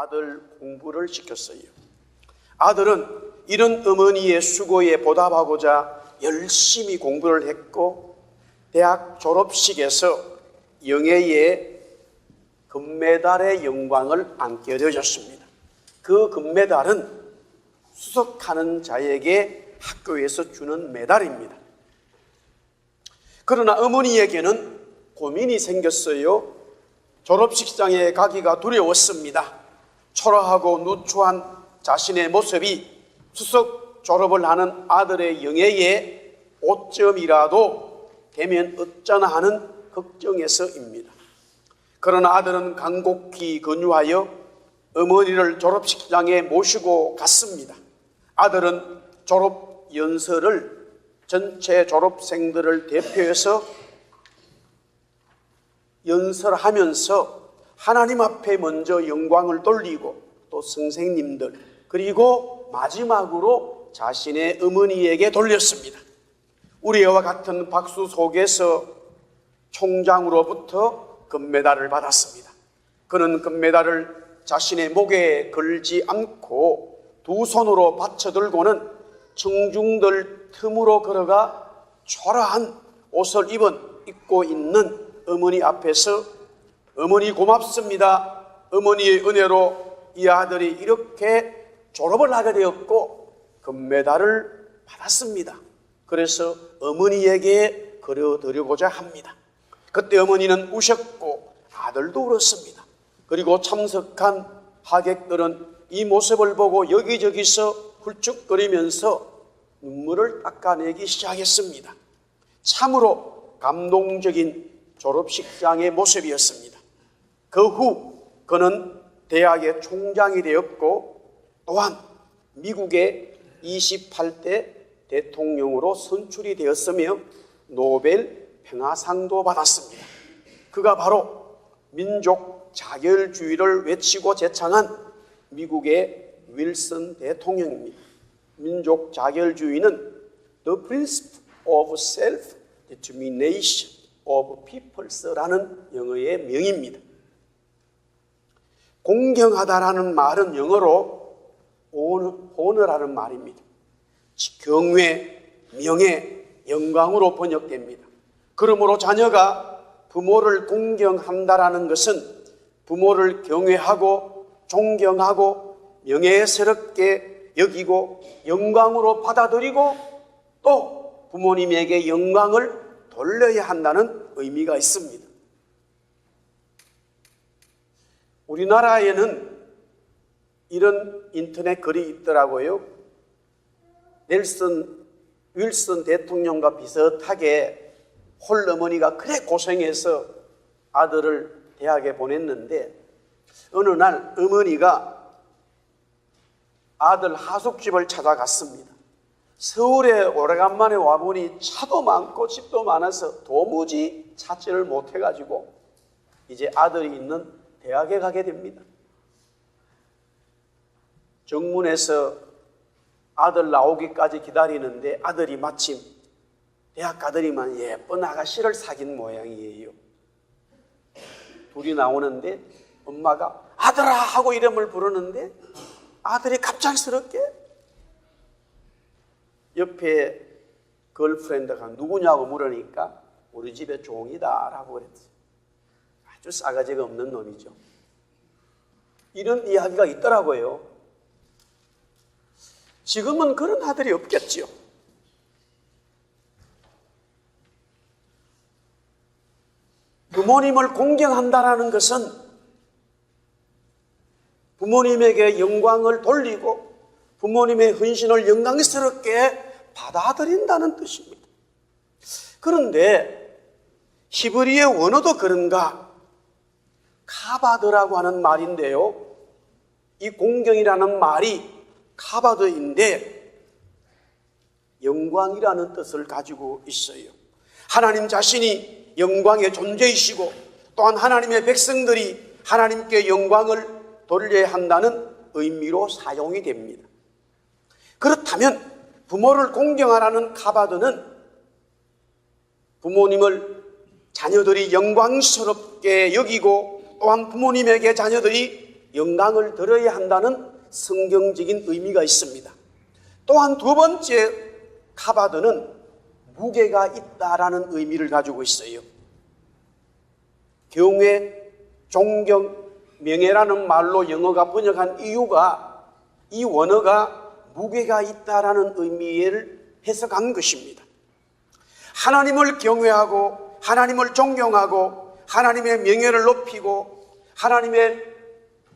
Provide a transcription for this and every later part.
아들 공부를 시켰어요. 아들은 이런 어머니의 수고에 보답하고자 열심히 공부를 했고 대학 졸업식에서 영예의 금메달의 영광을 안게 되어졌습니다. 그 금메달은 수석하는 자에게 학교에서 주는 메달입니다. 그러나 어머니에게는 고민이 생겼어요. 졸업식장에 가기가 두려웠습니다. 초라하고 누추한 자신의 모습이 수석 졸업을 하는 아들의 영예에 오점이라도 되면 어쩌나 하는 걱정에서입니다. 그러나 아들은 간곡히 권유하여 어머니를 졸업식장에 모시고 갔습니다. 아들은 졸업 연설을 전체 졸업생들을 대표해서 연설하면서 하나님 앞에 먼저 영광을 돌리고 또 선생님들 그리고 마지막으로 자신의 어머니에게 돌렸습니다. 우리와 같은 박수 속에서 총장으로부터 금메달을 받았습니다. 그는 금메달을 자신의 목에 걸지 않고 두 손으로 받쳐들고는 청중들 틈으로 걸어가 초라한 옷을 입고 있는 어머니 앞에서 어머니 고맙습니다. 어머니의 은혜로 이 아들이 이렇게 졸업을 하게 되었고 금메달을 받았습니다. 그래서 어머니에게 그려드리고자 합니다. 그때 어머니는 우셨고 아들도 울었습니다. 그리고 참석한 하객들은 이 모습을 보고 여기저기서 훌쩍거리면서 눈물을 닦아내기 시작했습니다. 참으로 감동적인 졸업식장의 모습이었습니다. 그 후 그는 대학의 총장이 되었고 또한 미국의 28대 대통령으로 선출이 되었으며 노벨 평화상도 받았습니다. 그가 바로 민족 자결주의를 외치고 제창한 미국의 윌슨 대통령입니다. 민족 자결주의는 The Principle of Self-Determination of Peoples라는 영어의 명입니다. 공경하다라는 말은 영어로 honor라는 말입니다. 경외, 명예, 영광으로 번역됩니다. 그러므로 자녀가 부모를 공경한다라는 것은 부모를 경외하고 존경하고 명예스럽게 여기고 영광으로 받아들이고 또 부모님에게 영광을 돌려야 한다는 의미가 있습니다. 우리나라에는 이런 인터넷 글이 있더라고요. 윌슨 대통령과 비슷하게 홀어머니가 그래 고생해서 아들을 대학에 보냈는데 어느 날 어머니가 아들 하숙집을 찾아갔습니다. 서울에 오래간만에 와보니 차도 많고 집도 많아서 도무지 찾지를 못해가지고 이제 아들이 있는 대학에 가게 됩니다. 정문에서 아들 나오기까지 기다리는데 아들이 마침 대학 가더니만 예쁜 아가씨를 사귄 모양이에요. 둘이 나오는데 엄마가 아들아 하고 이름을 부르는데 아들이 갑작스럽게 옆에 걸프렌드가 누구냐고 물으니까 우리 집의 종이다 라고 그랬어요. 아주 싸가지가 없는 놈이죠. 이런 이야기가 있더라고요. 지금은 그런 아들이 없겠지요. 부모님을 공경한다는 것은 부모님에게 영광을 돌리고 부모님의 헌신을 영광스럽게 받아들인다는 뜻입니다. 그런데 히브리의 원어도 그런가? 카바드라고 하는 말인데요. 이 공경이라는 말이 카바드인데 영광이라는 뜻을 가지고 있어요. 하나님 자신이 영광의 존재이시고 또한 하나님의 백성들이 하나님께 영광을 돌려야 한다는 의미로 사용이 됩니다. 그렇다면 부모를 공경하라는 카바드는 부모님을 자녀들이 영광스럽게 여기고 또한 부모님에게 자녀들이 영광을 드려야 한다는 성경적인 의미가 있습니다. 또한 두 번째 카바드는 무게가 있다라는 의미를 가지고 있어요. 경외, 존경, 명예라는 말로 영어가 번역한 이유가 이 원어가 무게가 있다라는 의미를 해석한 것입니다. 하나님을 경외하고 하나님을 존경하고 하나님의 명예를 높이고 하나님의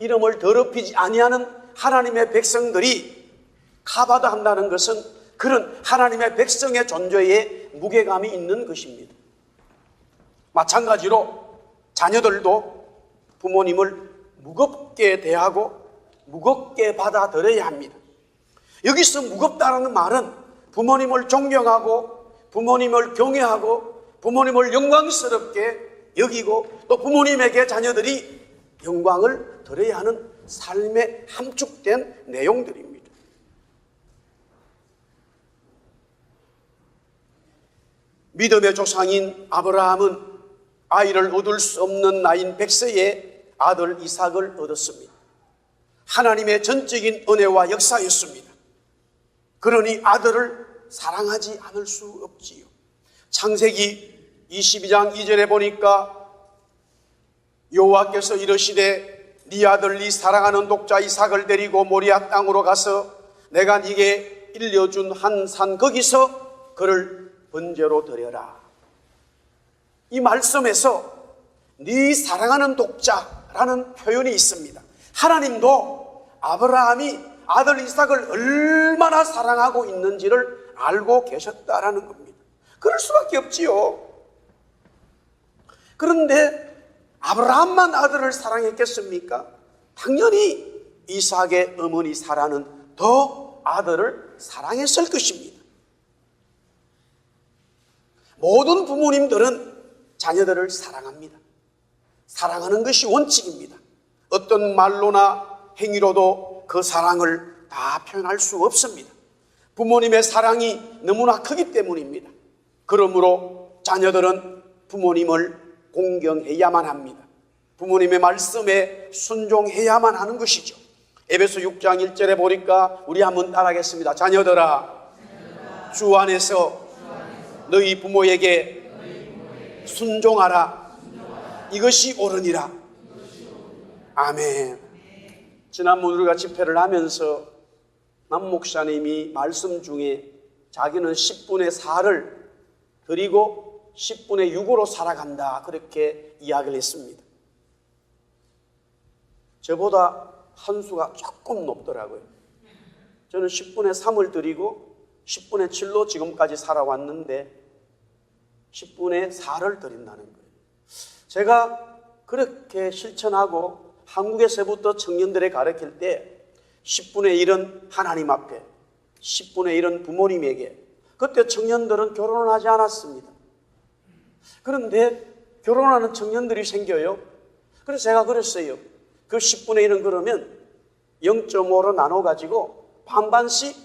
이름을 더럽히지 아니하는 하나님의 백성들이 카바드 한다는 것은 그런 하나님의 백성의 존재에 무게감이 있는 것입니다. 마찬가지로 자녀들도 부모님을 무겁게 대하고 무겁게 받아들여야 합니다. 여기서 무겁다는 말은 부모님을 존경하고 부모님을 경외하고 부모님을 영광스럽게 여기고 또 부모님에게 자녀들이 영광을 드려야 하는 삶에 함축된 내용들입니다. 믿음의 조상인 아브라함은 아이를 얻을 수 없는 나이인 100세에 아들 이삭을 얻었습니다. 하나님의 전적인 은혜와 역사였습니다. 그러니 아들을 사랑하지 않을 수 없지요. 창세기 22장 2절에 보니까 여호와께서 이르시되 네 아들 네 사랑하는 독자 이삭을 데리고 모리아 땅으로 가서 내가 네게 일려준 한 산 거기서 그를 번제로 드려라. 이 말씀에서 네 사랑하는 독자라는 표현이 있습니다. 하나님도 아브라함이 아들 이삭을 얼마나 사랑하고 있는지를 알고 계셨다라는 겁니다. 그럴 수밖에 없지요. 그런데 아브라함만 아들을 사랑했겠습니까? 당연히 이삭의 어머니 사라는 더 아들을 사랑했을 것입니다. 모든 부모님들은 자녀들을 사랑합니다. 사랑하는 것이 원칙입니다. 어떤 말로나 행위로도 그 사랑을 다 표현할 수 없습니다. 부모님의 사랑이 너무나 크기 때문입니다. 그러므로 자녀들은 부모님을 공경해야만 합니다. 부모님의 말씀에 순종해야만 하는 것이죠. 에베소 6장 1절에 보니까 우리 한번 따라하겠습니다. 자녀들아, 주 안에서 너희 부모에게 순종하라. 이것이 옳으니라. 아멘. 지난번 우리가 집회를 하면서 남 목사님이 말씀 중에 자기는 10분의 4를 드리고 10분의 6으로 살아간다, 그렇게 이야기를 했습니다. 저보다 한 수가 조금 높더라고요. 저는 10분의 3을 드리고 10분의 7로 지금까지 살아왔는데 10분의 4를 드린다는 거예요. 제가 그렇게 실천하고 한국에서부터 청년들에 가르칠 때 10분의 1은 하나님 앞에, 10분의 1은 부모님에게. 그때 청년들은 결혼을 하지 않았습니다. 그런데 결혼하는 청년들이 생겨요. 그래서 제가 그랬어요. 그 10분의 1은 그러면 0.5로 나눠가지고 반반씩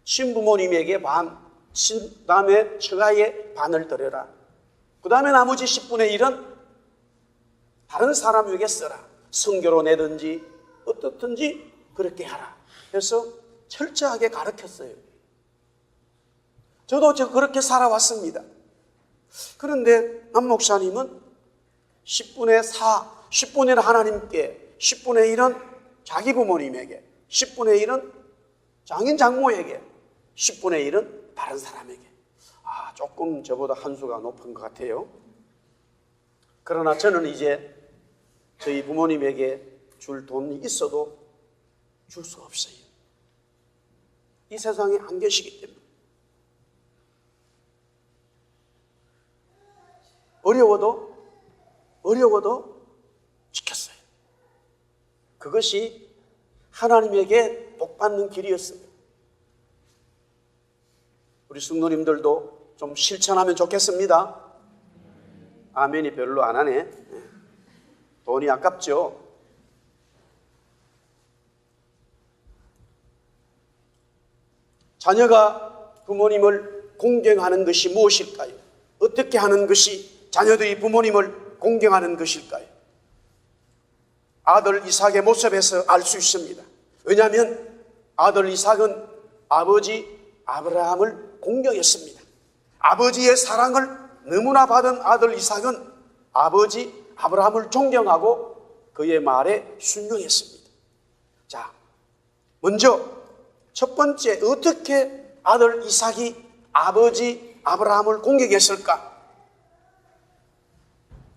신부모님에게 반, 그 다음에 처가에 반을 드려라. 그 다음에 나머지 10분의 1은 다른 사람에게 써라. 성교로 내든지 어떻든지 그렇게 하라. 그래서 철저하게 가르쳤어요. 저도 그렇게 살아왔습니다. 그런데 남 목사님은 10분의 4, 10분의 1은 하나님께, 10분의 1은 자기 부모님에게, 10분의 1은 장인 장모에게, 10분의 1은 다른 사람에게. 조금 저보다 한 수가 높은 것 같아요. 그러나 저는 이제 저희 부모님에게 줄 돈이 있어도 줄 수가 없어요. 이 세상에 안 계시기 때문에. 어려워도 지켰어요. 그것이 하나님에게 복받는 길이었어요. 우리 성도님들도 좀 실천하면 좋겠습니다. 아멘이 별로 안 하네. 돈이 아깝죠. 자녀가 부모님을 공경하는 것이 무엇일까요? 어떻게 하는 것이 자녀들이 부모님을 공경하는 것일까요? 아들 이삭의 모습에서 알 수 있습니다. 왜냐하면 아들 이삭은 아버지 아브라함을 공경했습니다. 아버지의 사랑을 너무나 받은 아들 이삭은 아버지 아브라함을 존경하고 그의 말에 순종했습니다. 자, 먼저 첫 번째, 어떻게 아들 이삭이 아버지 아브라함을 공격했을까?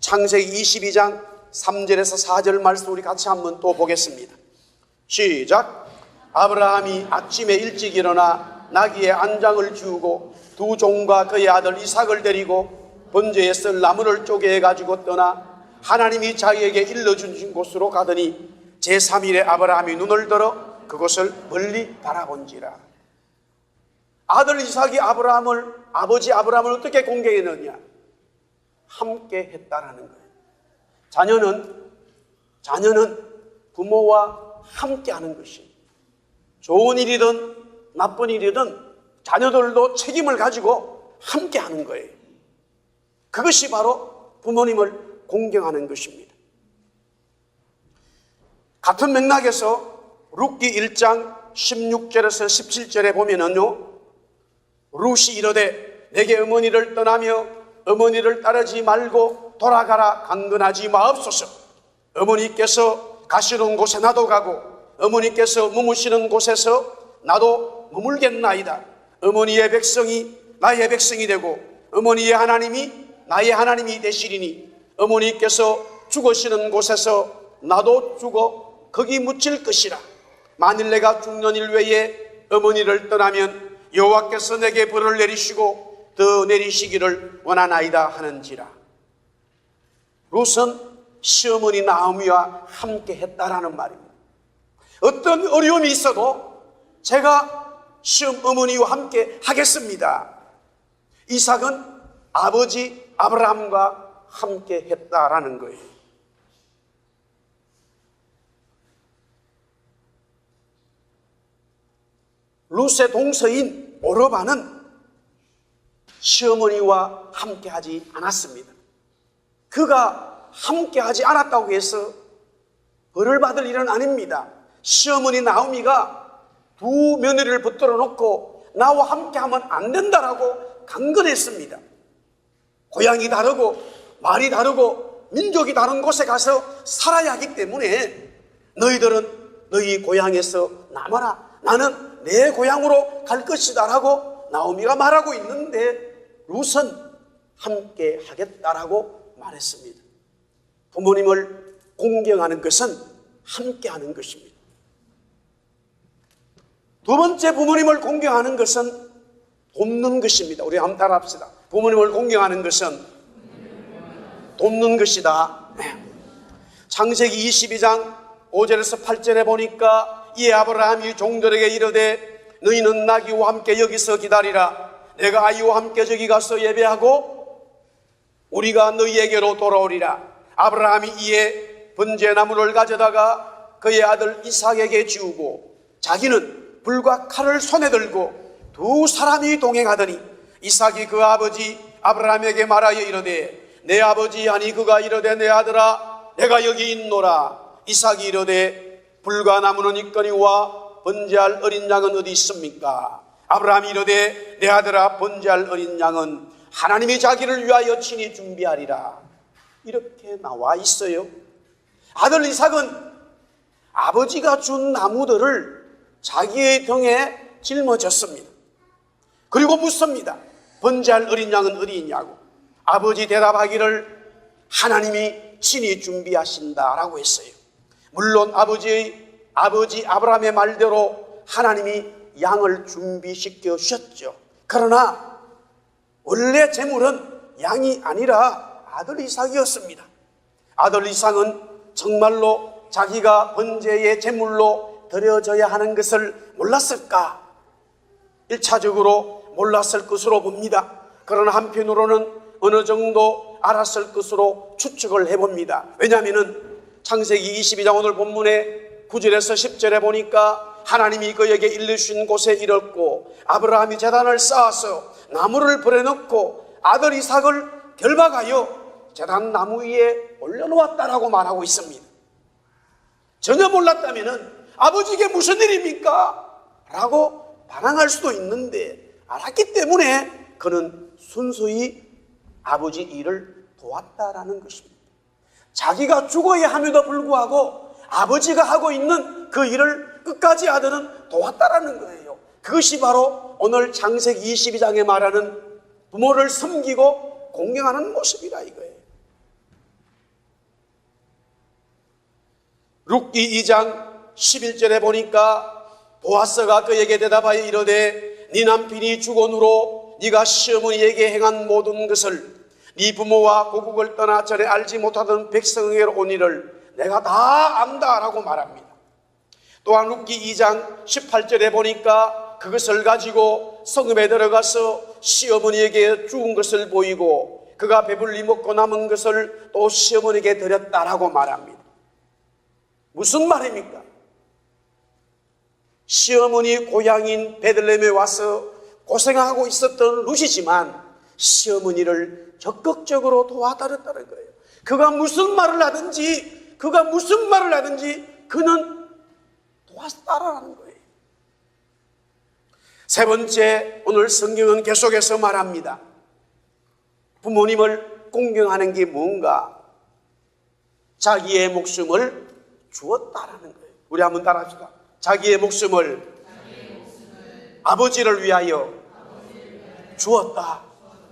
창세기 22장 3절에서 4절 말씀 우리 같이 한번 또 보겠습니다. 시작. 아브라함이 아침에 일찍 일어나 나귀의 안장을 지우고 두 종과 그의 아들 이삭을 데리고 번제에 쓸 나무를 쪼개 가지고 떠나 하나님이 자기에게 일러주신 곳으로 가더니 제3일에 아브라함이 눈을 들어 그곳을 멀리 바라본지라. 아들 이삭이 아버지 아브라함을 어떻게 공격했느냐? 함께 했다라는 거예요. 자녀는 부모와 함께 하는 것이, 좋은 일이든 나쁜 일이든 자녀들도 책임을 가지고 함께 하는 거예요. 그것이 바로 부모님을 공경하는 것입니다. 같은 맥락에서 룻기 1장 16절에서 17절에 보면은요, 룻이 이르되 내게 어머니를 떠나며 어머니를 따르지 말고 돌아가라 강건하지 마옵소서. 어머니께서 가시는 곳에 나도 가고 어머니께서 머무시는 곳에서 나도 머물겠나이다. 어머니의 백성이 나의 백성이 되고 어머니의 하나님이 나의 하나님이 되시리니 어머니께서 죽으시는 곳에서 나도 죽어 거기 묻힐 것이라. 만일 내가 죽는 일 외에 어머니를 떠나면 여호와께서 내게 벌을 내리시고 더 내리시기를 원하나이다 하는지라. 룻은 시어머니 나오미와 함께 했다라는 말입니다. 어떤 어려움이 있어도 제가 시어머니와 함께 하겠습니다. 이삭은 아버지 아브라함과 함께 했다라는 거예요. 룻의 동서인 오르바는 시어머니와 함께 하지 않았습니다. 그가 함께 하지 않았다고 해서 벌을 받을 일은 아닙니다. 시어머니 나오미가 두 며느리를 붙들어 놓고 나와 함께 하면 안 된다라고 강건했습니다. 고향이 다르고 말이 다르고 민족이 다른 곳에 가서 살아야 하기 때문에 너희들은 너희 고향에서 남아라. 나는 내 고향으로 갈 것이다 라고 나오미가 말하고 있는데 룻은 함께 하겠다라고 말했습니다. 부모님을 공경하는 것은 함께 하는 것입니다. 두 번째, 부모님을 공경하는 것은 돕는 것입니다. 우리 한번 따라합시다. 부모님을 공경하는 것은 돕는 것이다. 창세기 22장 5절에서 8절에 보니까 이에 아브라함이 종들에게 이르되 너희는 나귀와 함께 여기서 기다리라. 내가 아이와 함께 저기 가서 예배하고 우리가 너희에게로 돌아오리라. 아브라함이 이에 번제나무를 가져다가 그의 아들 이삭에게 지우고 자기는 불과 칼을 손에 들고 두 사람이 동행하더니 이삭이 그 아버지 아브라함에게 말하여 이르되 내 아버지 하니 그가 이르되 내 아들아 내가 여기 있노라. 이삭이 이르되 불과 나무는 있거니와 번제할 어린 양은 어디 있습니까? 아브라함이 이르되 내 아들아 번제할 어린 양은 하나님이 자기를 위하여 친히 준비하리라. 이렇게 나와 있어요. 아들 이삭은 아버지가 준 나무들을 자기의 등에 짊어졌습니다. 그리고 묻습니다. 번제할 어린 양은 어디 있냐고. 아버지 대답하기를 하나님이 친히 준비하신다라고 했어요. 물론 아버지 아브라함의 말대로 하나님이 양을 준비시켜 주셨죠. 그러나 원래 제물은 양이 아니라 아들 이삭이었습니다. 아들 이삭은 정말로 자기가 번제의 제물로 드려져야 하는 것을 몰랐을까? 1차적으로 몰랐을 것으로 봅니다. 그러나 한편으로는 어느 정도 알았을 것으로 추측을 해봅니다. 왜냐하면 창세기 22장 오늘 본문에 9절에서 10절에 보니까 하나님이 그에게 일러주신 곳에 이르렀고 아브라함이 제단을 쌓아서 나무를 버려놓고 아들 이삭을 결박하여 제단 나무 위에 올려놓았다라고 말하고 있습니다. 전혀 몰랐다면은 아버지 이게 무슨 일입니까? 라고 반항할 수도 있는데 알았기 때문에 그는 순수히 아버지 일을 도왔다라는 것입니다. 자기가 죽어야 함에도 불구하고 아버지가 하고 있는 그 일을 끝까지 아들은 도왔다라는 거예요. 그것이 바로 오늘 창세기 22장에 말하는 부모를 섬기고 공경하는 모습이라 이거예요. 룻기 2장 11절에 보니까 보아스가 그에게 대답하여 이르되 네 남편이 죽어누로 네가 시어머니에게 행한 모든 것을 네 부모와 고국을 떠나 전에 알지 못하던 백성에게로 온 일을 내가 다 안다라고 말합니다. 또한 룻기 2장 18절에 보니까 그것을 가지고 성읍에 들어가서 시어머니에게 죽은 것을 보이고 그가 배불리 먹고 남은 것을 또 시어머니에게 드렸다라고 말합니다. 무슨 말입니까? 시어머니 고향인 베들레헴에 와서 고생하고 있었던 룻이지만 시어머니를 적극적으로 도와달았다는 거예요. 그가 무슨 말을 하든지 그는 도왔다라는 거예요. 세 번째, 오늘 성경은 계속해서 말합니다. 부모님을 공경하는 게 뭔가? 자기의 목숨을 주었다라는 거예요. 우리 한번 따라합시다. 자기의 목숨을 아버지를 위하여 주었다.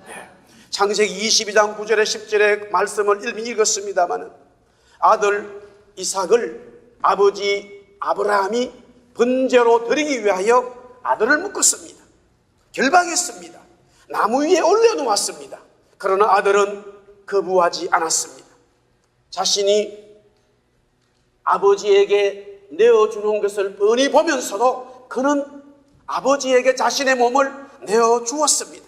네. 창세기 22장 9절에 10절의 말씀을 읽었습니다만 아들 이삭을 아버지 아브라함이 번제로 드리기 위하여 아들을 묶었습니다. 결박했습니다. 나무 위에 올려놓았습니다. 그러나 아들은 거부하지 않았습니다. 자신이 아버지에게 내어주는 것을 뻔히 보면서도 그는 아버지에게 자신의 몸을 내어주었습니다.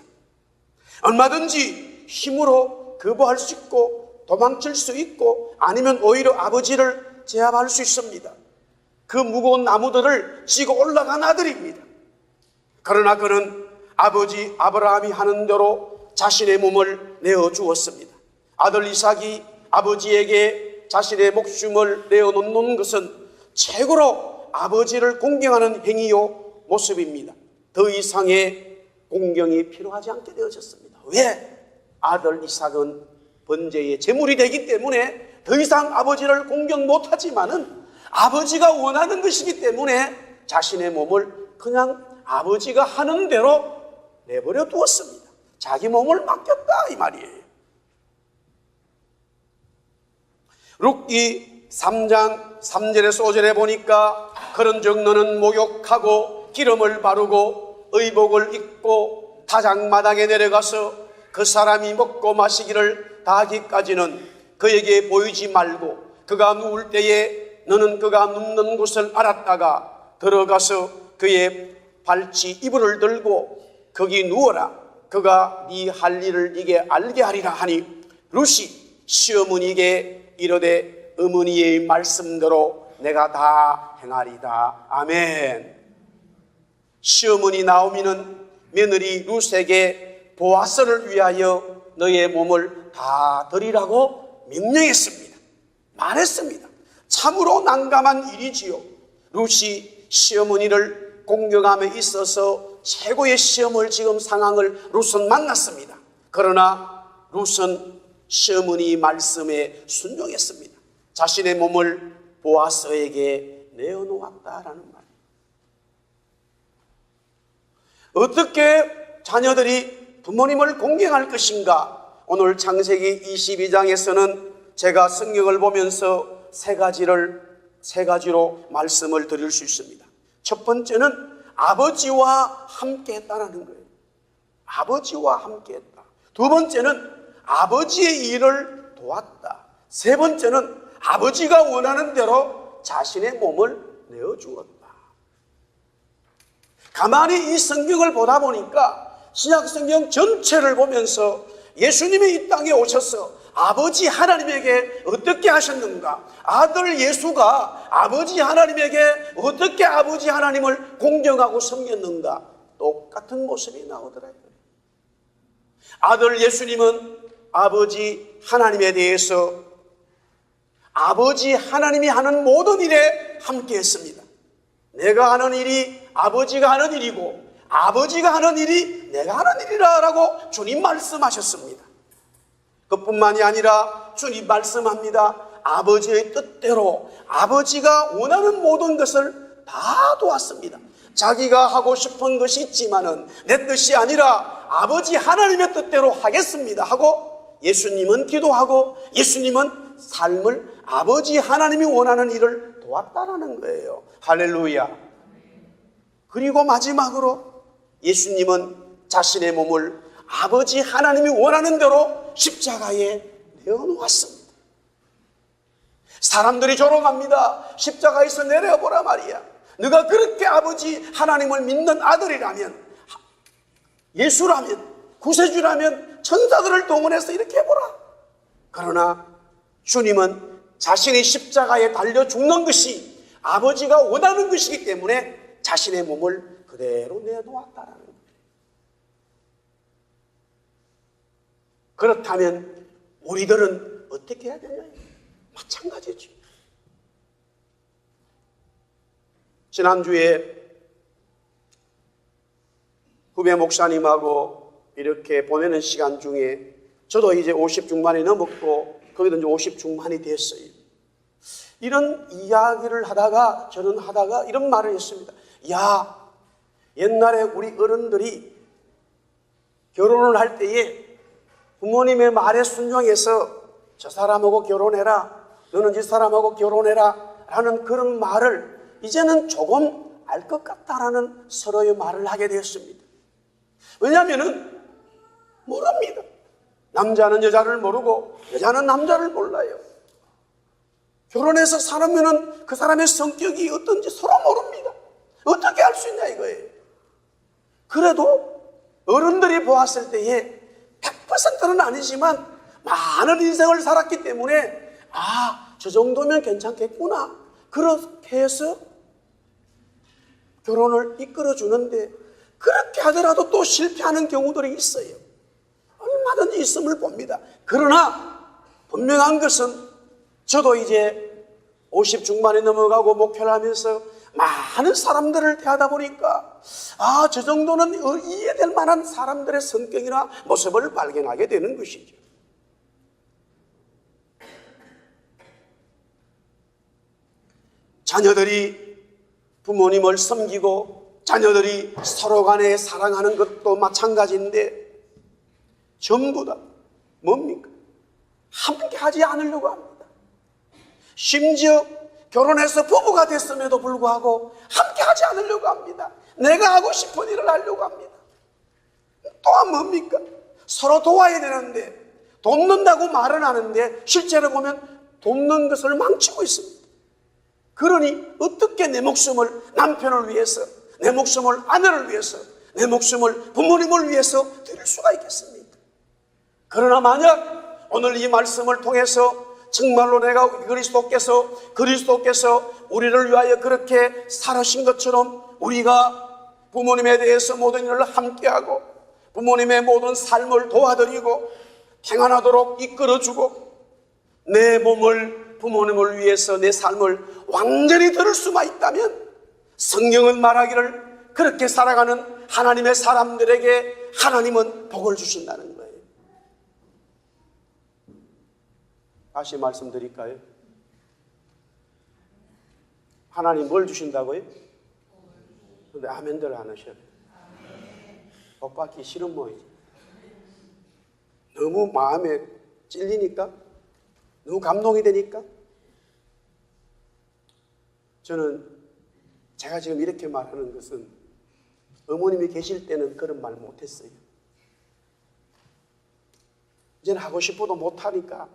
얼마든지 힘으로 거부할 수 있고 도망칠 수 있고 아니면 오히려 아버지를 제압할 수 있습니다. 그 무거운 나무들을 지고 올라간 아들입니다. 그러나 그는 아버지 아브라함이 하는 대로 자신의 몸을 내어주었습니다. 아들 이삭이 아버지에게 자신의 목숨을 내어놓는 것은 최고로 아버지를 공경하는 행위요 모습입니다. 더 이상의 공경이 필요하지 않게 되어졌습니다. 왜? 아들 이삭은 번제의 제물이 되기 때문에 더 이상 아버지를 공경 못하지만은 아버지가 원하는 것이기 때문에 자신의 몸을 그냥 아버지가 하는 대로 내버려 두었습니다. 자기 몸을 맡겼다 이 말이에요. 룻기 3장 3절에서 5절에 보니까 그런즉 너는 목욕하고 기름을 바르고 의복을 입고 타작마당에 내려가서 그 사람이 먹고 마시기를 다 하기까지는 그에게 보이지 말고 그가 누울 때에 너는 그가 눕는 곳을 알았다가 들어가서 그의 발치 이불을 들고 거기 누워라. 그가 네 할 일을 네게 알게 하리라 하니 룻이 시어머니에게 이르되 어머니의 말씀대로 내가 다 행하리다. 아멘. 시어머니 나오미는 며느리 룻에게 보아스를 위하여 너의 몸을 다 드리라고 명령했습니다. 말했습니다. 참으로 난감한 일이지요. 룻이 시어머니를 공경함에 있어서 최고의 시험을 지금 상황을 룻은 만났습니다. 그러나 룻은 시어머니 말씀에 순종했습니다. 자신의 몸을 보아스에게 내어놓았다라는 말. 어떻게 자녀들이 부모님을 공경할 것인가? 오늘 창세기 22장에서는 제가 성경을 보면서 세 가지로 말씀을 드릴 수 있습니다. 첫 번째는 아버지와 함께 했다라는 거예요. 아버지와 함께 했다. 두 번째는 아버지의 일을 도왔다. 세 번째는 아버지가 원하는 대로 자신의 몸을 내어주었다. 가만히 이 성경을 보다 보니까 신약성경 전체를 보면서 예수님이 이 땅에 오셔서 아버지 하나님에게 어떻게 하셨는가? 아들 예수가 아버지 하나님에게 어떻게 아버지 하나님을 공경하고 섬겼는가? 똑같은 모습이 나오더라고요. 아들 예수님은 아버지 하나님에 대해서 아버지 하나님이 하는 모든 일에 함께 했습니다. 내가 하는 일이 아버지가 하는 일이고 아버지가 하는 일이 내가 하는 일이라 라고 주님 말씀하셨습니다. 그뿐만이 아니라 주님 말씀합니다. 아버지의 뜻대로 아버지가 원하는 모든 것을 다 도왔습니다. 자기가 하고 싶은 것이 있지만은 내 뜻이 아니라 아버지 하나님의 뜻대로 하겠습니다 하고 예수님은 기도하고 예수님은 삶을 아버지 하나님이 원하는 일을 도왔다라는 거예요. 할렐루야. 그리고 마지막으로 예수님은 자신의 몸을 아버지 하나님이 원하는 대로 십자가에 내어놓았습니다. 사람들이 조롱합니다. 십자가에서 내려보라 말이야. 네가 그렇게 아버지 하나님을 믿는 아들이라면, 예수라면, 구세주라면 천사들을 동원해서 이렇게 해보라. 그러나 주님은 자신의 십자가에 달려 죽는 것이 아버지가 원하는 것이기 때문에 자신의 몸을 그대로 내놓았다는 거예요. 그렇다면 우리들은 어떻게 해야 되나요? 마찬가지죠. 지난주에 후배 목사님하고 이렇게 보내는 시간 중에 저도 이제 50 중반이 넘었고 거기도 이제 50 중반이 됐어요. 이런 이야기를 하다가 저는 하다가 이런 말을 했습니다. 야, 옛날에 우리 어른들이 결혼을 할 때에 부모님의 말에 순종해서 저 사람하고 결혼해라, 너는 이 사람하고 결혼해라 라는 그런 말을 이제는 조금 알 것 같다라는 서로의 말을 하게 되었습니다. 왜냐하면 모릅니다. 남자는 여자를 모르고 여자는 남자를 몰라요. 결혼해서 살면 그 사람의 성격이 어떤지 서로 모릅니다. 어떻게 알 수 있냐 이거예요. 그래도 어른들이 보았을 때에 100%는 아니지만 많은 인생을 살았기 때문에 저 정도면 괜찮겠구나. 그렇게 해서 결혼을 이끌어주는데 그렇게 하더라도 또 실패하는 경우들이 있어요. 얼마든지 있음을 봅니다. 그러나 분명한 것은 저도 이제 50 중반에 넘어가고 목회를 하면서 많은 사람들을 대하다 보니까 저 정도는 이해될 만한 사람들의 성격이나 모습을 발견하게 되는 것이죠. 자녀들이 부모님을 섬기고 자녀들이 서로 간에 사랑하는 것도 마찬가지인데 전부 다 뭡니까? 함께 하지 않으려고 합니다. 심지어 결혼해서 부부가 됐음에도 불구하고 함께 하지 않으려고 합니다. 내가 하고 싶은 일을 하려고 합니다. 또한 뭡니까? 서로 도와야 되는데 돕는다고 말은 하는데 실제로 보면 돕는 것을 망치고 있습니다. 그러니 어떻게 내 목숨을 남편을 위해서, 내 목숨을 아내를 위해서, 내 목숨을 부모님을 위해서 드릴 수가 있겠습니까? 그러나 만약 오늘 이 말씀을 통해서 정말로 내가 그리스도께서 우리를 위하여 그렇게 살으신 것처럼 우리가 부모님에 대해서 모든 일을 함께하고 부모님의 모든 삶을 도와드리고 평안하도록 이끌어주고 내 몸을 부모님을 위해서 내 삶을 완전히 들을 수만 있다면 성경은 말하기를 그렇게 살아가는 하나님의 사람들에게 하나님은 복을 주신다는 거예요. 다시 말씀드릴까요? 하나님 뭘 주신다고요? 근데 아멘들 안 하셔요. 복 받기 싫은 모이지. 너무 마음에 찔리니까? 너무 감동이 되니까? 저는 제가 지금 이렇게 말하는 것은 어머님이 계실 때는 그런 말 못했어요. 이제는 하고 싶어도 못하니까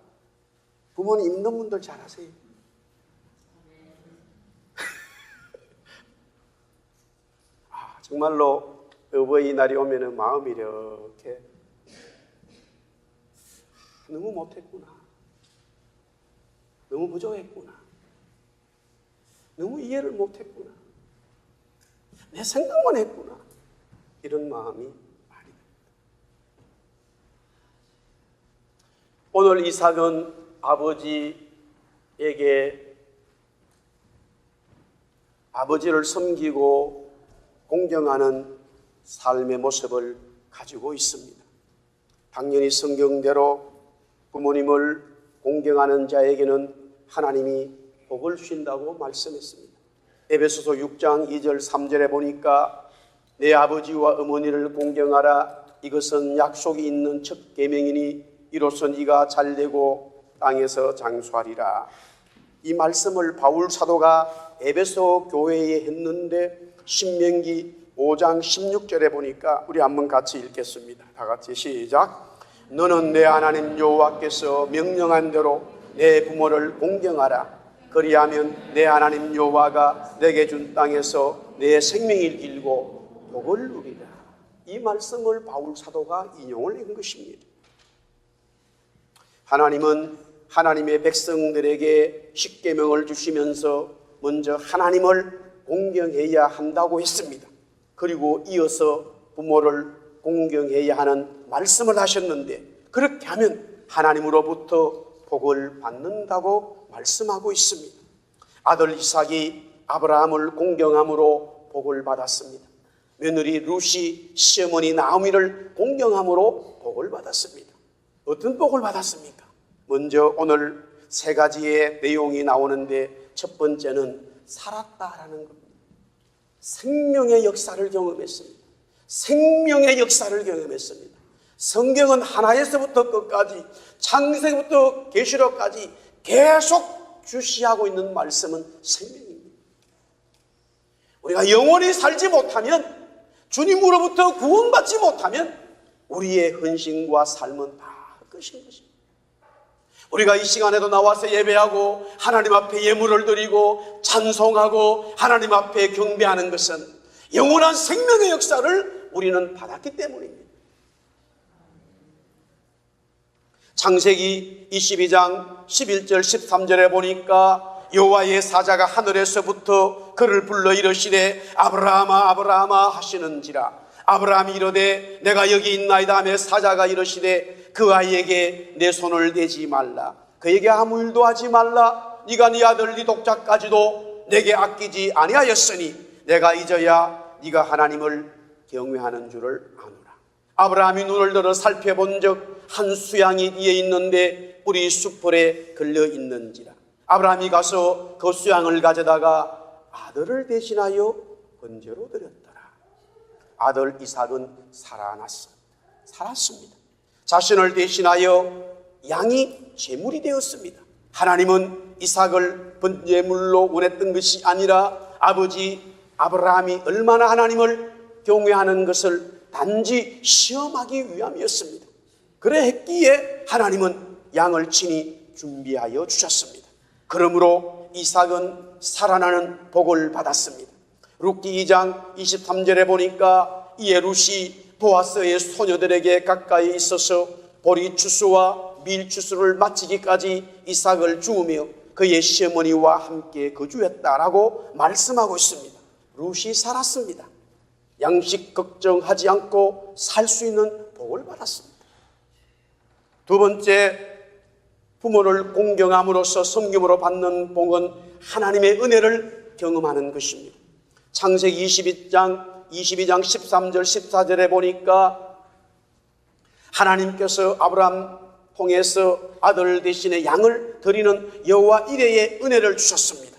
부모님 있는 분들 잘하세요. 정말로 어버이날이 오면은 마음이 이렇게 너무 못했구나. 너무 부족했구나. 너무 이해를 못했구나. 내 생각만 했구나. 이런 마음이 많이 듭니다. 오늘 이 사건 아버지의 아버지를 섬기고 공경하는 삶의 모습을 가지고 있습니다. 당연히 성경대로 부모님을 공경하는 자에게는 하나님이 복을 주신다고 말씀했습니다. 에베소서 6장 2절 3절에 보니까 내 아버지와 어머니를 공경하라. 이것은 약속이 있는 첫 계명이니 이로써 네가 잘되고 땅에서 장수하리라. 이 말씀을 바울 사도가 에베소 교회에 했는데 신명기 5장 16절에 보니까 우리 한번 같이 읽겠습니다. 다 같이 시작. 너는 내 하나님 여호와께서 명령한 대로 내 부모를 공경하라. 그리하면 내 하나님 여호와가 내게 준 땅에서 내 생명을 길고 복을 누리라. 이 말씀을 바울 사도가 인용을 한 것입니다. 하나님은 하나님의 백성들에게 십계명을 주시면서 먼저 하나님을 공경해야 한다고 했습니다. 그리고 이어서 부모를 공경해야 하는 말씀을 하셨는데 그렇게 하면 하나님으로부터 복을 받는다고 말씀하고 있습니다. 아들 이삭이 아브라함을 공경함으로 복을 받았습니다. 며느리 룻이 시어머니 나오미를 공경함으로 복을 받았습니다. 어떤 복을 받았습니까? 먼저 오늘 세 가지의 내용이 나오는데 첫 번째는 살았다라는 겁니다. 생명의 역사를 경험했습니다. 생명의 역사를 경험했습니다. 성경은 하나에서부터 끝까지 창세기부터 계시록까지 계속 주시하고 있는 말씀은 생명입니다. 우리가 영원히 살지 못하면, 주님으로부터 구원받지 못하면 우리의 헌신과 삶은 다 끝인 것입니다. 우리가 이 시간에도 나와서 예배하고 하나님 앞에 예물을 드리고 찬송하고 하나님 앞에 경배하는 것은 영원한 생명의 역사를 우리는 받았기 때문입니다. 창세기 22장 11절 13절에 보니까 여호와의 사자가 하늘에서부터 그를 불러 이르시되 아브라함아 아브라함아 하시는지라. 아브라함이 이르되 내가 여기 있나이다 하며 사자가 이르시되 그 아이에게 내 손을 대지 말라. 그에게 아무 일도 하지 말라. 네가 네 아들 네 독자까지도 내게 아끼지 아니하였으니 내가 이제야 네가 하나님을 경외하는 줄을 아노라. 아브라함이 눈을 들어 살펴본 적 한 수양이 뒤에 있는데 뿔이 숯불에 걸려 있는지라. 아브라함이 가서 그 수양을 가져다가 아들을 대신하여 번제로 드렸더라. 아들 이삭은 살았습니다. 자신을 대신하여 양이 제물이 되었습니다. 하나님은 이삭을 번제물로 원했던 것이 아니라 아버지 아브라함이 얼마나 하나님을 경외하는 것을 단지 시험하기 위함이었습니다. 그래 했기에 하나님은 양을 친히 준비하여 주셨습니다. 그러므로 이삭은 살아나는 복을 받았습니다. 룻기 2장 23절에 보니까 이에 룻이 보아스의 소녀들에게 가까이 있어서 보리추수와 밀추수를 마치기까지 이삭을 주우며 그의 시어머니와 함께 거주했다라고 말씀하고 있습니다. 룻이 살았습니다. 양식 걱정하지 않고 살 수 있는 복을 받았습니다. 두 번째, 부모를 공경함으로써 섬김으로 받는 복은 하나님의 은혜를 경험하는 것입니다. 창세기 22장 13절 14절에 보니까 하나님께서 아브라함 통해서 아들 대신에 양을 드리는 여호와 이레의 은혜를 주셨습니다.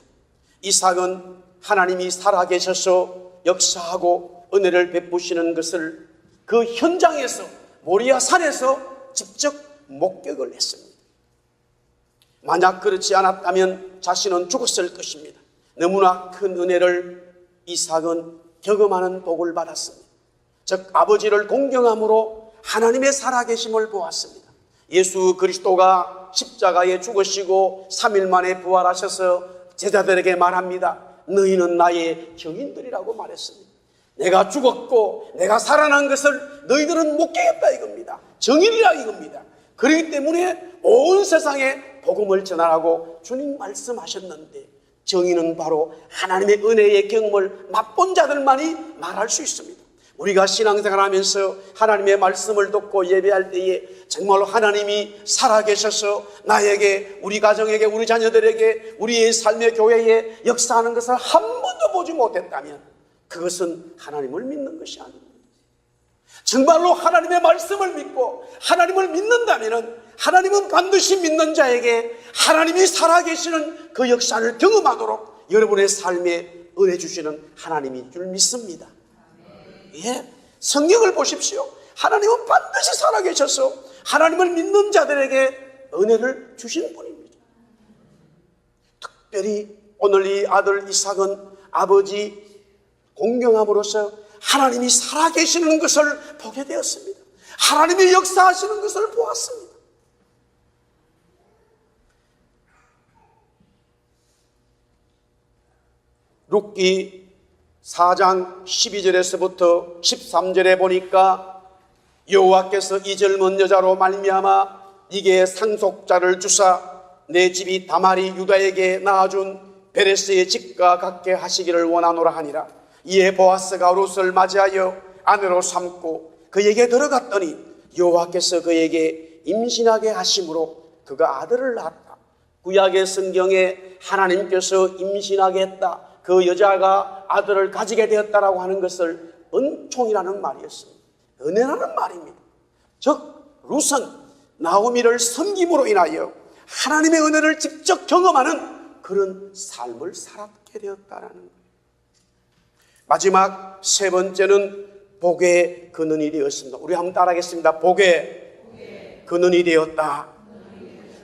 이삭은 하나님이 살아계셔서 역사하고 은혜를 베푸시는 것을 그 현장에서 모리아 산에서 직접 목격을 했습니다. 만약 그렇지 않았다면 자신은 죽었을 것입니다. 너무나 큰 은혜를 이삭은 경험하는 복을 받았습니다. 즉 아버지를 공경함으로 하나님의 살아계심을 보았습니다. 예수 그리스도가 십자가에 죽으시고 3일 만에 부활하셔서 제자들에게 말합니다. 너희는 나의 증인들이라고 말했습니다. 내가 죽었고 내가 살아난 것을 너희들은 목격했다 이겁니다. 증인이라 이겁니다. 그렇기 때문에 온 세상에 복음을 전하라고 주님 말씀하셨는데 증인은 바로 하나님의 은혜의 경험을 맛본 자들만이 말할 수 있습니다. 우리가 신앙생활하면서 하나님의 말씀을 듣고 예배할 때에 정말로 하나님이 살아계셔서 나에게, 우리 가정에게, 우리 자녀들에게, 우리의 삶의 교회에 역사하는 것을 한 번도 보지 못했다면 그것은 하나님을 믿는 것이 아닙니다. 정말로 하나님의 말씀을 믿고 하나님을 믿는다면 하나님은 반드시 믿는 자에게 하나님이 살아계시는 그 역사를 경험하도록 여러분의 삶에 은혜 주시는 하나님인 줄 믿습니다. 예, 성경을 보십시오. 하나님은 반드시 살아계셔서 하나님을 믿는 자들에게 은혜를 주신 분입니다. 특별히 오늘 이 아들 이삭은 아버지 공경함으로써 하나님이 살아계시는 것을 보게 되었습니다. 하나님이 역사하시는 것을 보았습니다. 룻기 4장 12절에서부터 13절에 보니까 여호와께서 이 젊은 여자로 말미암아 네게 상속자를 주사 내 집이 다말이 유다에게 낳아준 베레스의 집과 같게 하시기를 원하노라 하니라. 이에 보아스가 룻을 맞이하여 아내로 삼고 그에게 들어갔더니 여호와께서 그에게 임신하게 하심으로 그가 아들을 낳았다. 구약의 성경에 하나님께서 임신하게 했다, 그 여자가 아들을 가지게 되었다라고 하는 것을 은총이라는 말이었습니다. 은혜라는 말입니다. 즉 룻은 나오미를 섬김으로 인하여 하나님의 은혜를 직접 경험하는 그런 삶을 살게 되었다라는 거예요. 마지막 세 번째는 복의 근원이 되었습니다. 우리 한번 따라하겠습니다. 복의 근원이 되었다.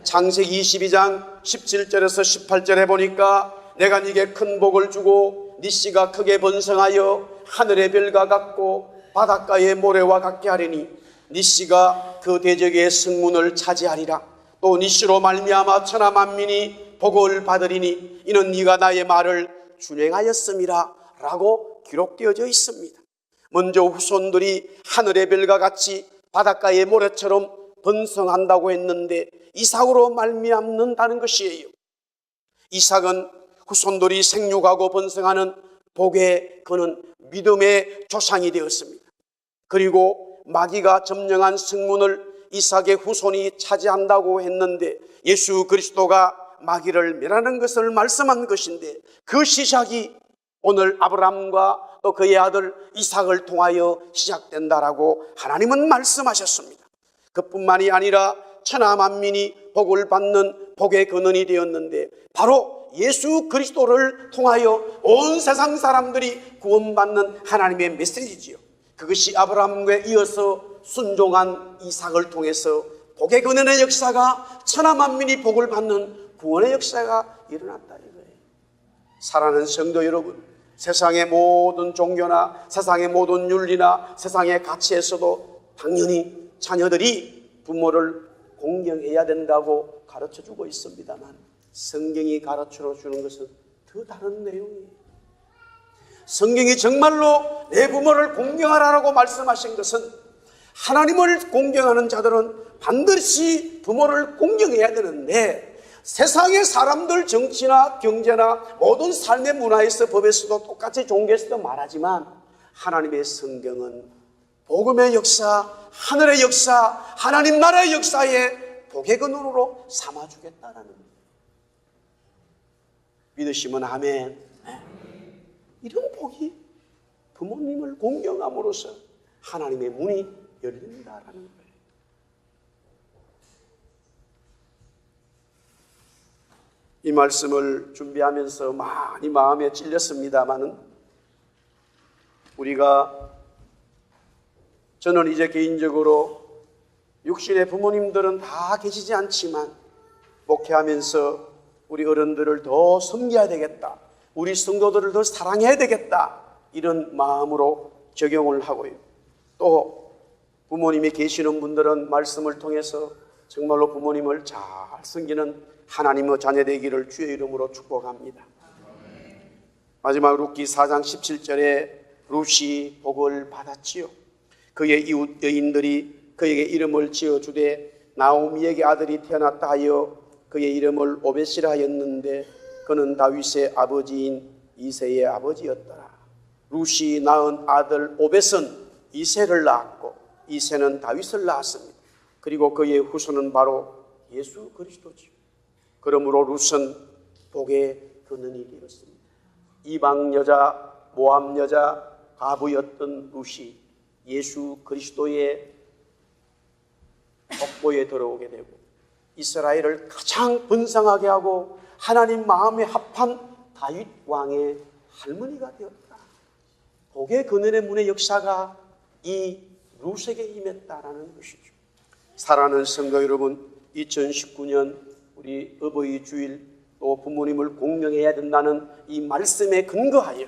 창세기 22장 17절에서 18절에 보니까 내가 네게 큰 복을 주고 네 씨가 크게 번성하여 하늘의 별과 같고 바닷가의 모래와 같게 하리니 네 씨가 그 대적의 성문을 차지하리라. 또 네 씨로 말미암아 천하 만민이 복을 받으리니 이는 네가 나의 말을 준행하였음이라 라고 기록되어져 있습니다. 먼저 후손들이 하늘의 별과 같이 바닷가의 모래처럼 번성한다고 했는데 이삭으로 말미암는다는 것이에요. 이삭은 후손들이 생육하고 번성하는 복의 그는 믿음의 조상이 되었습니다. 그리고 마귀가 점령한 성문을 이삭의 후손이 차지한다고 했는데 예수 그리스도가 마귀를 멸하는 것을 말씀한 것인데 그 시작이 오늘 아브라함과 또 그의 아들 이삭을 통하여 시작된다라고 하나님은 말씀하셨습니다. 그뿐만이 아니라 천하 만민이 복을 받는 복의 근원이 되었는데 바로 예수 그리스도를 통하여 온 세상 사람들이 구원받는 하나님의 메시지지요. 그것이 아브라함에 이어서 순종한 이삭을 통해서 복의 근원의 역사가 천하 만민이 복을 받는 구원의 역사가 일어났다 이거예요. 사랑하는 성도 여러분, 세상의 모든 종교나 세상의 모든 윤리나 세상의 가치에서도 당연히 자녀들이 부모를 공경해야 된다고 가르쳐주고 있습니다만 성경이 가르쳐주는 것은 더 다른 내용이에요. 성경이 정말로 내 부모를 공경하라고 말씀하신 것은 하나님을 공경하는 자들은 반드시 부모를 공경해야 되는데 세상의 사람들 정치나 경제나 모든 삶의 문화에서 법에서도 똑같이 종교에서도 말하지만 하나님의 성경은 복음의 역사, 하늘의 역사, 하나님 나라의 역사에 복의 근원으로 삼아주겠다라는 거예요. 믿으시면 아멘. 이런 복이 부모님을 공경함으로써 하나님의 문이 열린다라는 거예요. 이 말씀을 준비하면서 많이 마음에 찔렸습니다마는 저는 이제 개인적으로 육신의 부모님들은 다 계시지 않지만 목회하면서 우리 어른들을 더 섬겨야 되겠다, 우리 성도들을 더 사랑해야 되겠다, 이런 마음으로 적용을 하고요. 또 부모님이 계시는 분들은 말씀을 통해서 정말로 부모님을 잘 섬기는 하나님의 자녀 되기를 주의 이름으로 축복합니다. 마지막 룻기 4장 17절에 룻이 복을 받았지요. 그의 이웃 여인들이 그에게 이름을 지어주되 나오미에게 아들이 태어났다 하여 그의 이름을 오벳이라 하였는데 그는 다윗의 아버지인 이새의 아버지였더라. 룻이 낳은 아들 오벳은 이새를 낳았고 이새는 다윗을 낳았습니다. 그리고 그의 후손은 바로 예수 그리스도지요. 그러므로 룻은 복의 근원이 되었습니다. 이방 여자, 모압 여자, 과부였던 룻이 예수 그리스도의 복보에 들어오게 되고 이스라엘을 가장 번성하게 하고 하나님 마음에 합한 다윗 왕의 할머니가 되었다. 복의 근원의 문의 역사가 이 룻에게 임했다라는 것이죠. 사랑하는 성도 여러분, 2019년 우리 어버이 주일 또 부모님을 공경해야 된다는 이 말씀에 근거하여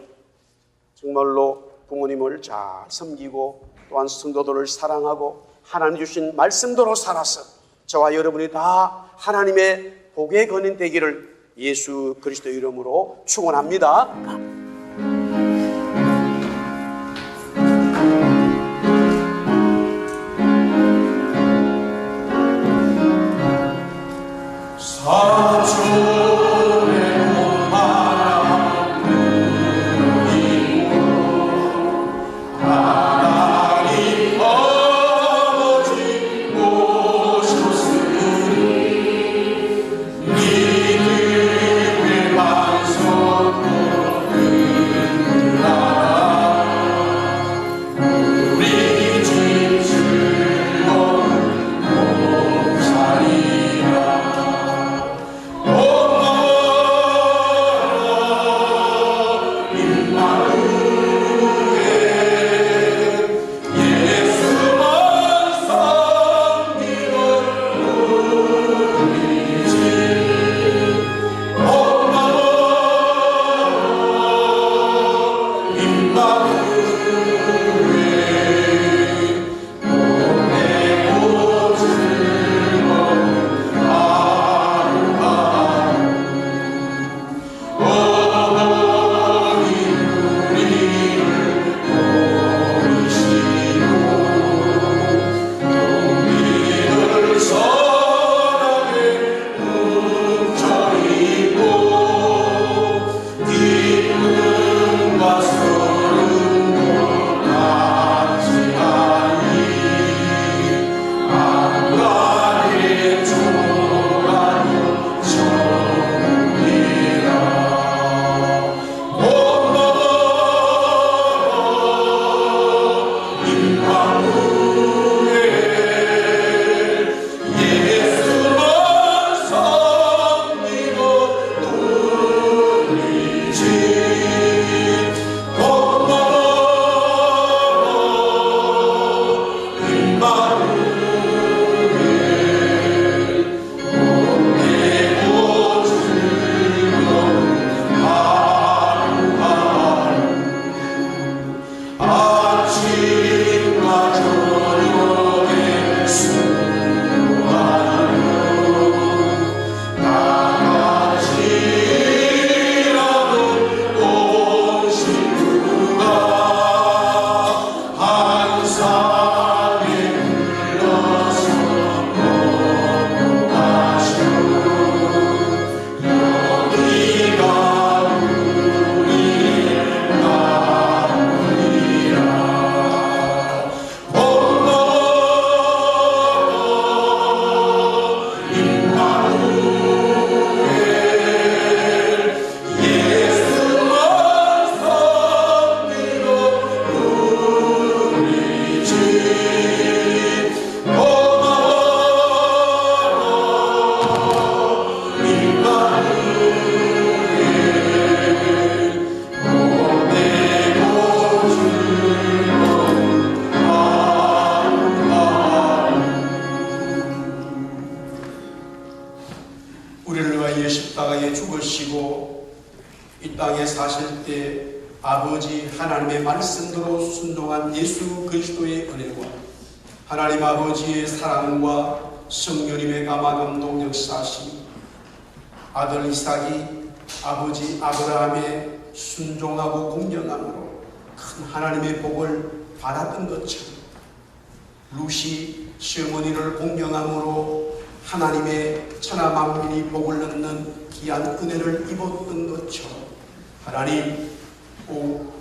정말로 부모님을 잘 섬기고 또한 성도들을 사랑하고 하나님 주신 말씀대로 살아서 저와 여러분이 다 하나님의 복의 근원 되기를 예수 그리스도 이름으로 축원합니다. 아버지 하나님의 말씀대로 순종한 예수 그리스도의 은혜와 하나님 아버지의 사랑과 성령님의 감화감동 역사하심이 아들 이삭이 아버지 아브라함의 순종하고 공경함으로 큰 하나님의 복을 받았던 것처럼 룻이 시어머니를 공경함으로 하나님의 천하 만민이 복을 얻는 귀한 은혜를 입었던 것처럼 하나님 꼭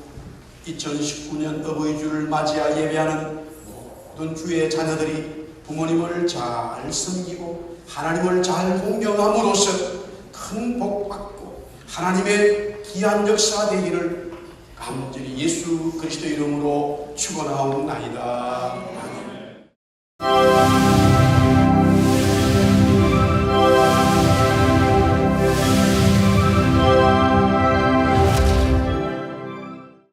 2019년 어버이주를 맞이하 예배하는 모든 주의 자녀들이 부모님을 잘 섬기고 하나님을 잘 공경함으로써 큰 복 받고 하나님의 귀한 역사 되기를 간절히 예수 그리스도 이름으로 축원하옵나이다. 아멘.